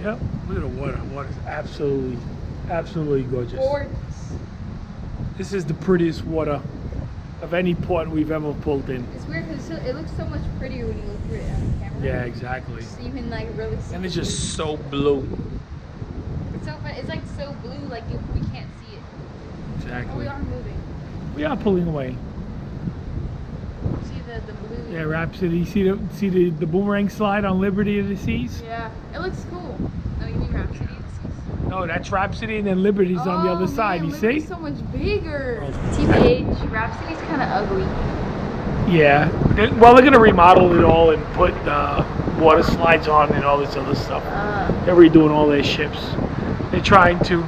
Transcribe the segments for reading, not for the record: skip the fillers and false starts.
Yep. Look at the water. Water's absolutely gorgeous. Gorgeous. This is the prettiest water of any port we've ever pulled in. It's weird because it looks so much prettier when you look through it on the camera. Yeah, exactly. So you can like really see. And it's just so blue. It's so fun. It's like so blue, like we can't see it. Exactly. Oh, we are moving. We are pulling away. See the blue. Yeah, Rhapsody. See the boomerang slide on Liberty of the Seas? Yeah, it looks cool. No, you mean Rhapsody of the Seas? No, that's Rhapsody, and then Liberty's on the other side. Man, You see? so much bigger. TBH, Rhapsody's kind of ugly. Yeah. Well, they're gonna remodel it all and put water slides on and all this other stuff. They're redoing all their ships. They're trying to.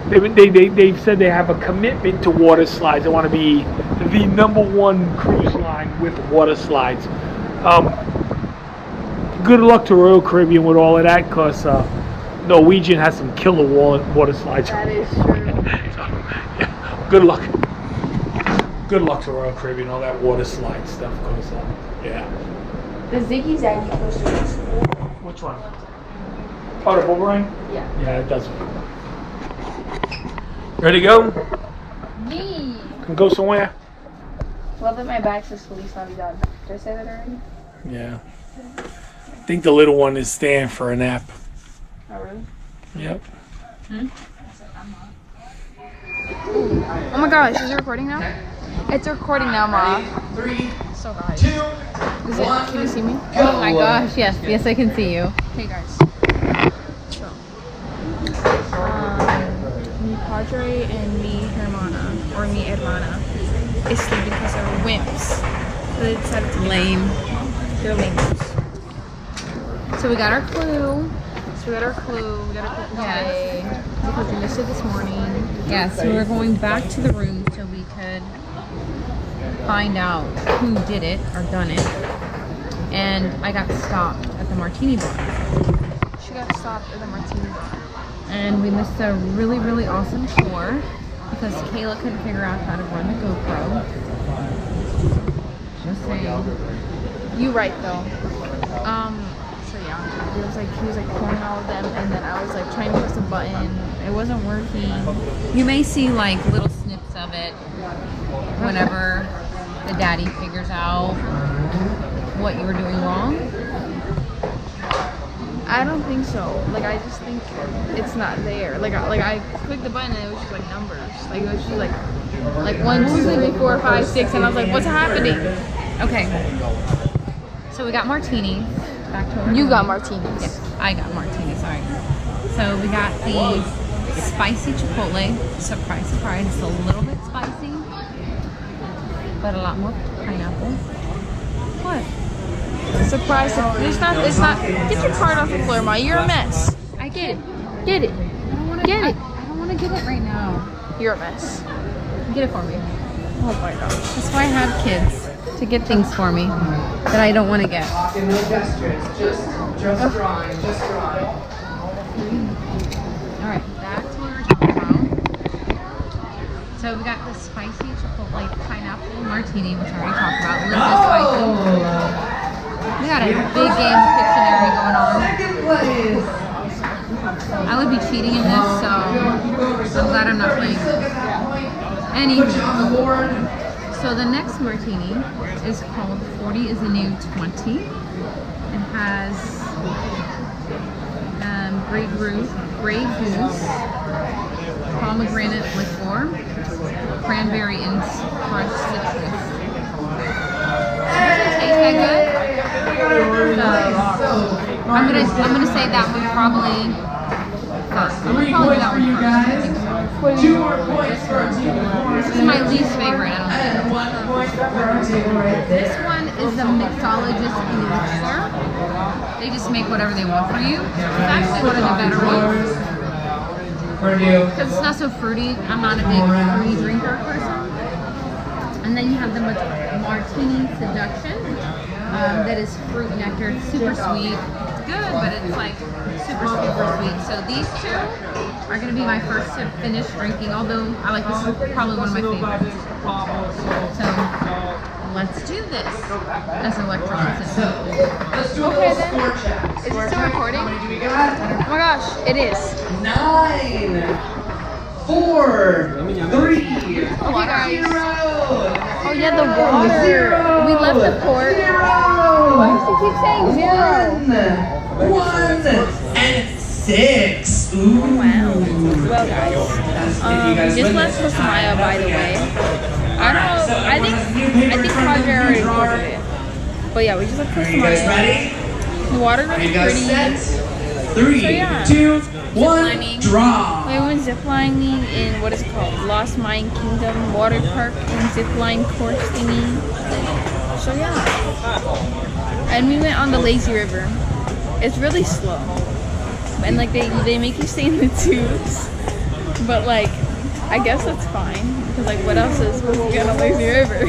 They've said they have a commitment to water slides. They want to be the #1 cruise line with water slides. Good luck to Royal Caribbean with all of that, because Norwegian has some killer water slides. That is true. So, yeah, good luck. Good luck to Royal Caribbean, all that water slide stuff goes on. Yeah. The Ziggy Zaggy coaster looks cool. Which one? Oh, the boomerang? Yeah. Yeah, it does. Ready to go? Me. Can go somewhere? Love that my bag says Feliz Navidad. Did I say that already? Yeah. I think the little one is staying for a nap. Oh, really? Yep. Oh my gosh, is it recording now? It's recording now, Ma. 3, So guys. 2, Can you see me? Oh my gosh, yes, yes I can see you. Hey guys. So, mi padre and mi hermana, or mi hermana, is sleeping because they're wimps. So they decided to Lame. They're lame. So we got our clue. We got our clue today because we missed it this morning. Yes, we were going back to the room so we could find out who did it or done it. And I got stopped at the Martini Bar. She got stopped at the Martini Bar. And we missed a really, really awesome tour because Kayla couldn't figure out how to run the GoPro. Just saying. You right though. So yeah, he was like pulling all of them, and then I was like trying to press a button. It wasn't working. You may see like little snips of it whenever the daddy figures out what you were doing wrong. I don't think so. Like I just think it's not there. Like I clicked the button and it was just like numbers. Like it was just like 1, 2, 3, 4, 5, 6, and I was like, what's happening? Okay. So we got martinis. Back to You got martinis. Yes, I got martinis. Sorry. So we got the spicy chipotle. Surprise, surprise! It's a little bit spicy, but a lot more pineapple. What? Surprise! It's not. Get your card off the floor, Ma. You're a mess. I Get it. Get it. I don't want to Get it. I don't want to get it right now. You're a mess. Get it for me. Oh my gosh. That's why I have kids, to get things for me that I don't want to get. Talking, no gestures, just drawing, just drawing. All right, back to what we were talking about. So we got the spicy chipotle pineapple martini, which I already talked about. A little bit spicy. We got a big game of Pictionary going on. Second place. I would be cheating in this, so I'm glad I'm not playing. Anywho, so the next martini is called 40 is the New 20. It has Grey Goose, pomegranate liqueur, cranberry, and crushed citrus. Does it taste that good? So, I'm gonna say that one probably first. Three points for you guys. 2 more points for our team. This is my least favorite. I don't And 1 point for our team right there. This one is the mixologist elixir. They just make whatever they want for you. It's actually one of the better ones because it's not so fruity. I'm not a big fruity drinker person. And then you have the Martini Seduction. That is fruit nectar. It's super sweet. It's good, but it's like super sweet. So these two are going to be my first to finish drinking, although I like this is probably one of my favorites. So Let's do this. As an electrician. Okay then. Is it still recording? Oh my gosh, it is. 9, 4, 3, Okay guys. 0. Oh yeah, the water. We left the port. Why does he keep saying 0? 1 and 6. Ooh. Wow. Well guys, we just left Costa Mayá, by the way. I don't know, I think Roger already recorded it. But yeah, we just left Costa Are you guys Mayá. ready? The water Are was you guys pretty. set? 3, So, yeah. 2, 1, Ziplining. draw. We went ziplining in what is called Lost Mine Kingdom Water Park and zipline course thingy. So yeah. And we went on the lazy river. It's really slow. And like they make you stay in the tubes. But like I guess that's fine. Because like what else is supposed to be on a lazy river?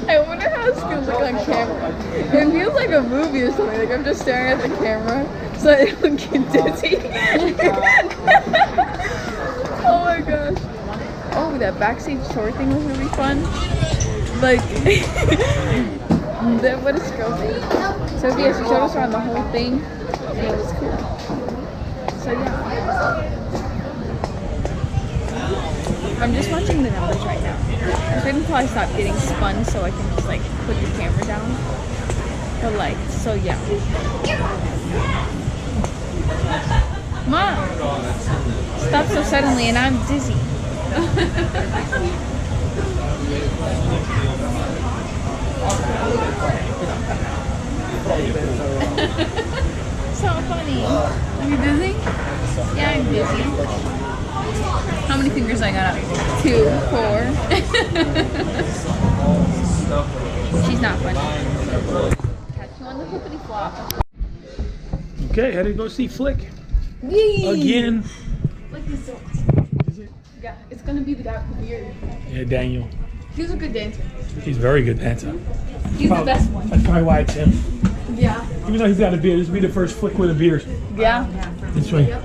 I wonder how it's gonna look on camera. It feels like a movie or something. Like I'm just staring at the camera so I don't get dizzy. Oh my gosh. Oh, that backstage tour thing was really fun. Like that what is scoping? So yeah, she showed us around the whole thing and it was cool. So yeah. I'm just watching the numbers right now. I should probably stop getting spun so I can just like put the camera down. But like, so yeah. Mom! Stop so suddenly and I'm dizzy. So funny. Are you dizzy? Yeah, I'm dizzy. How many fingers I got up? 2, 4. She's not funny. Catch you on the flippity flop. Okay, had to go see Flick again. Like this. Is it? Yeah, it's gonna be the guy with the beard. Yeah, Daniel. He's a good dancer. He's a very good dancer. He's the best one. That's probably why it's him. Yeah. Even though he's got a beard, this will be the first Flick with a beard. Yeah. This way. Yep.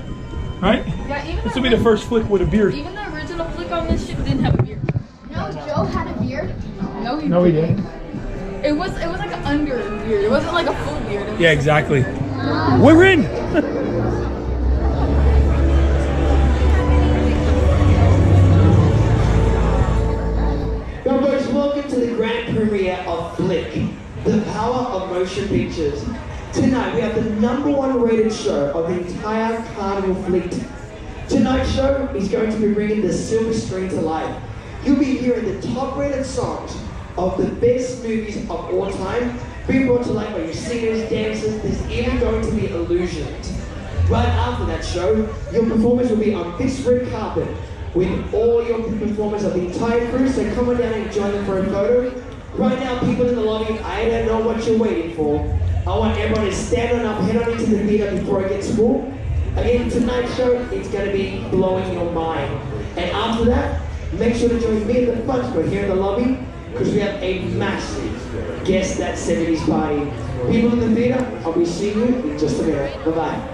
Right? Yeah, This will be the first Flick with a beard. Even the original Flick on this ship didn't have a beard. No, Joe had a beard. No, he No, he didn't. It was like an under beard. It wasn't like a full beard. It was Yeah, exactly. We're in! Now, folks, welcome to the grand premiere of Flick, the power of motion pictures. Tonight, we have the #1 rated show of the entire Carnival fleet. Tonight's show is going to be bringing the silver screen to life. You'll be hearing the top rated songs of the best movies of all time being brought to life by your singers, dancers. There's even going to be illusions. Right after that show, your performance will be on this red carpet with all your performers of the entire crew, so come on down and join them for a photo. Right now, people in the lobby, I don't know what you're waiting for. I want everyone to stand on up, head on into the theater before it gets full. Again, tonight's show, it's going to be blowing your mind. And after that, make sure to join me in the front square here in the lobby, because we have a massive Guess That 70s party. People in the theater, I'll be seeing you in just a minute. Bye-bye.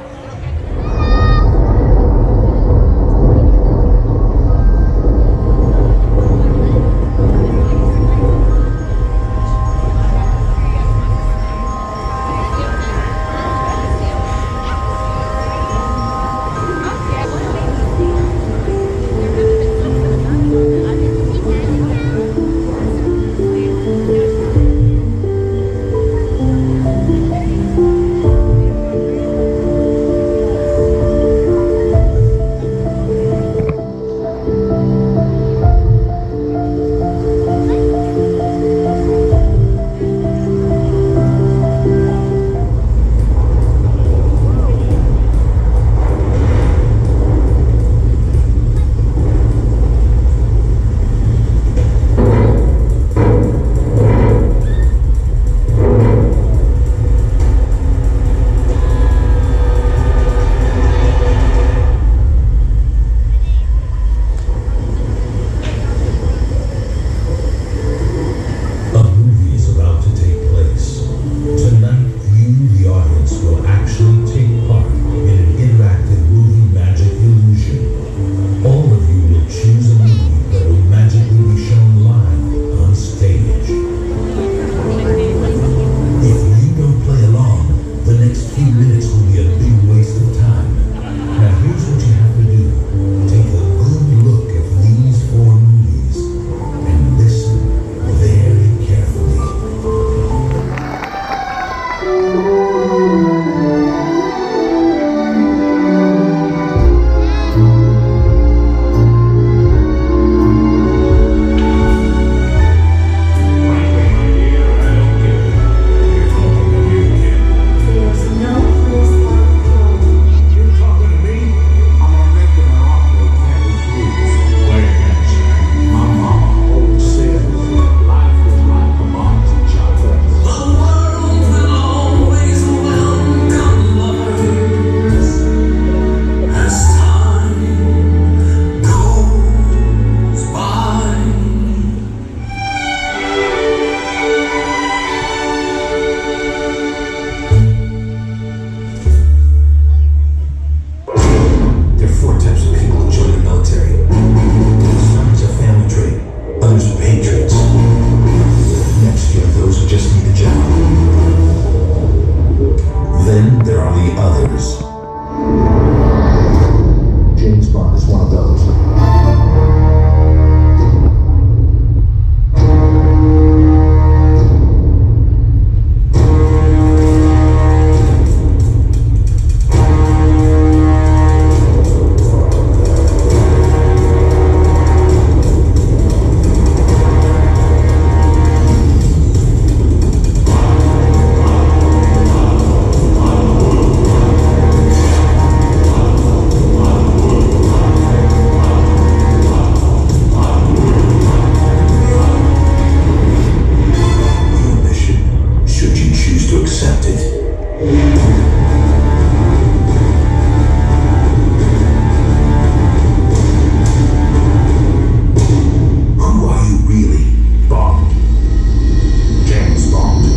accepted. Who are you really, Bond? James Bond.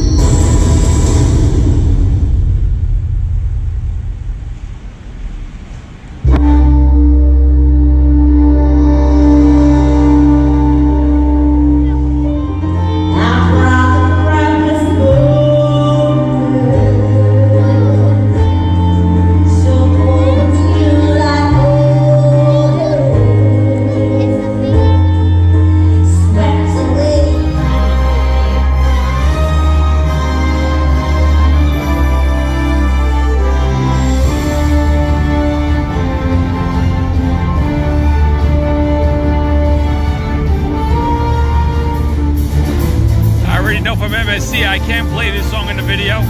I already know from MSC I can't play this song in the video.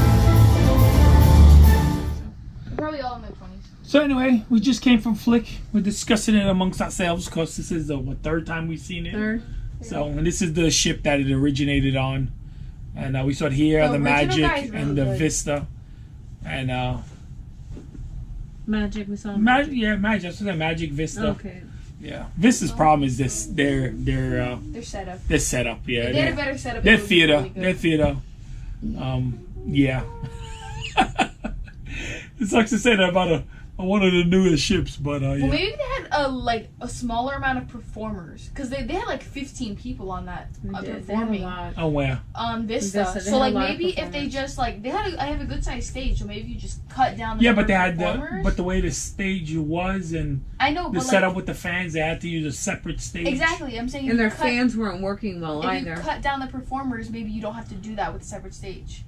Probably all in their 20s. So anyway, we just came from Flick. We're discussing it amongst ourselves because this is the third time we've seen it. Third. So, and this is the ship that it originated on. And we saw it here, the original Magic guy is really and the good. Vista. And Magic, we saw. Magic, that's the Magic Vista. Okay. Yeah, Vista's problem is this: their setup. Yeah, They had a better setup. their It was theater, really good. their theater. Yeah. It sucks to say that about one of the newest ships, but yeah. Well, maybe they had a smaller amount of performers because they had like 15 people on that performing Oh, where? on Vista. Vista, they So had like a lot of maybe if they just like they had I have a good sized stage, so maybe you just cut down. The Yeah, number but they of had performers. the way the stage was and I know, the but setup like, with the fans, they had to use a separate stage. exactly. I'm saying if And their you cut, fans weren't working well if either. you cut down the performers, maybe you don't have to do that with a separate stage.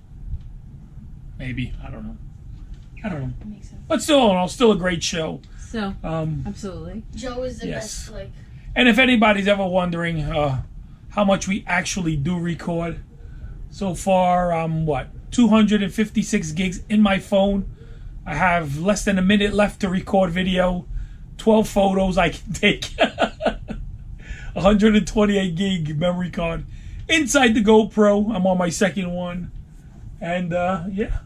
Maybe, I don't know. That makes sense. But still a great show. So, absolutely. Joe is the Yes. best. Like, And if anybody's ever wondering how much we actually do record, so far I'm 256 gigs in my phone. I have less than a minute left to record video, 12 photos I can take, 128 gig memory card inside the GoPro. I'm on my second one, and yeah,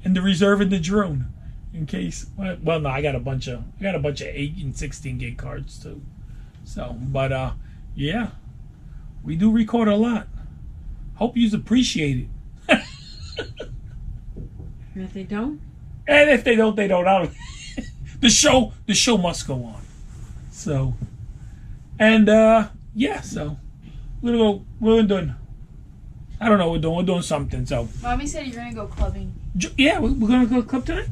and the reserve in the drone in case. Well, no, I got a bunch of 8 and 16 gig cards too. So, but yeah, we do record a lot. Hope you appreciate it. And if they don't, And if they don't, they don't. I don't. The show must go on. So, and yeah, so we're doing. I don't know what we're doing. We're doing something. So, Mommy said you're gonna go clubbing. yeah, we're gonna go to the club tonight.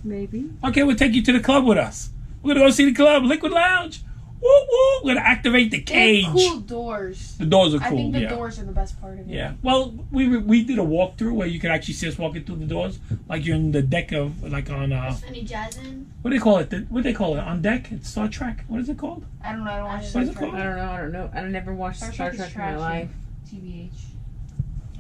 maybe. Okay, we'll take you to the club with us. We're gonna go see the club, Liquid Lounge. Woo woo! We're gonna activate the They cage. have cool doors. The doors are I cool. think the Yeah. doors are the best part of it. Yeah. Well, we did a walkthrough where you could actually see us walking through the doors, like you're in the deck of like on any jazz in? what do they call it? What do they call it? On deck? It's Star Trek. What is it called? I don't know. I don't watch What Star is it Trek. called? I don't know. I never watched Star Trek is in my trashy. life. TBH.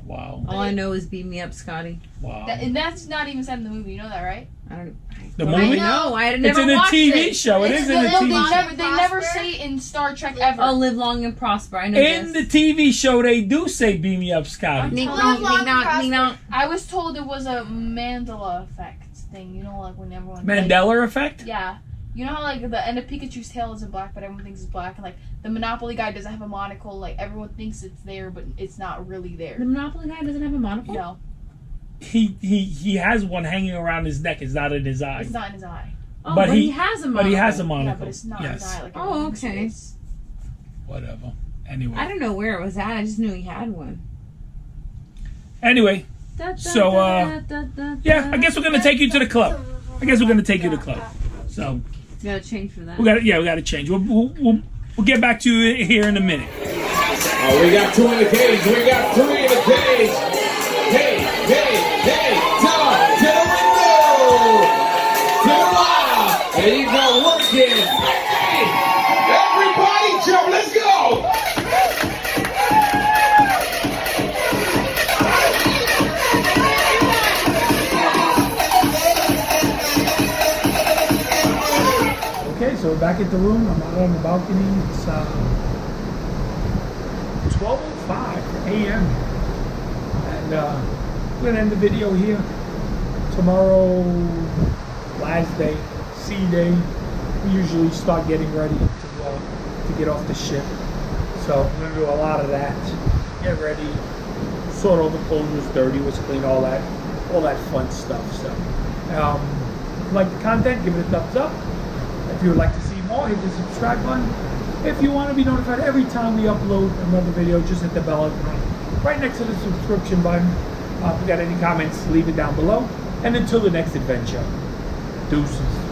Wow. All I know is beam me up, Scotty. Wow. And that's not even said in the movie. You know that, right? I don't. The I movie? know. I had It's never in a watched TV it. show. It It's is in a the- TV show. They never Prosper? say it in Star Trek ever. Oh, live long and prosper. I know In the this. TV show, they do say "Beam me up, Scotty." Ning Live nong, long ning nong, and ning nong. I was told it was a Mandela effect thing. You know, like when everyone Mandela effect. Like, yeah. You know how like the end of Pikachu's tail isn't black, but everyone thinks it's black, and like the Monopoly guy doesn't have a monocle. Like everyone thinks it's there, but it's not really there. The Monopoly guy doesn't have a monocle. No, He has one hanging around his neck. It's not in his eye. it's not in his eye. Oh, But but he- he has a monocle. But he has a Yeah, monocle. but it's not in his Yes. eye. Like Oh, everyone thinks it okay. is. Whatever. Anyway. I don't know where it was at. I just knew he had one. Anyway. Da, da, So, da, da, da, Yeah. I guess we're gonna take you to the club. I guess we're gonna take you to the club. So You gotta change for that. we got to change. We'll get back to you here in a minute. Oh, we got 2 in the cage. We got 3 in the cage. Hey, hey, hey. Top to the window. To the wall. And he's not working. Hey, everybody jump. Let's go. Okay, so we're back at the room. I'm out on the balcony. It's 12:05 a.m. And we're gonna end the video here. Tomorrow, last day, sea day. We usually start getting ready to get off the ship. So I'm gonna do a lot of that. Get ready, sort all the clothes was dirty, was clean, all that fun stuff. So, if you like the content, give it a thumbs up. If you would like to see more, hit the subscribe button. If you want to be notified every time we upload another video, just hit the bell icon right next to the subscription button. If you got any comments, leave it down below. And until the next adventure, deuces.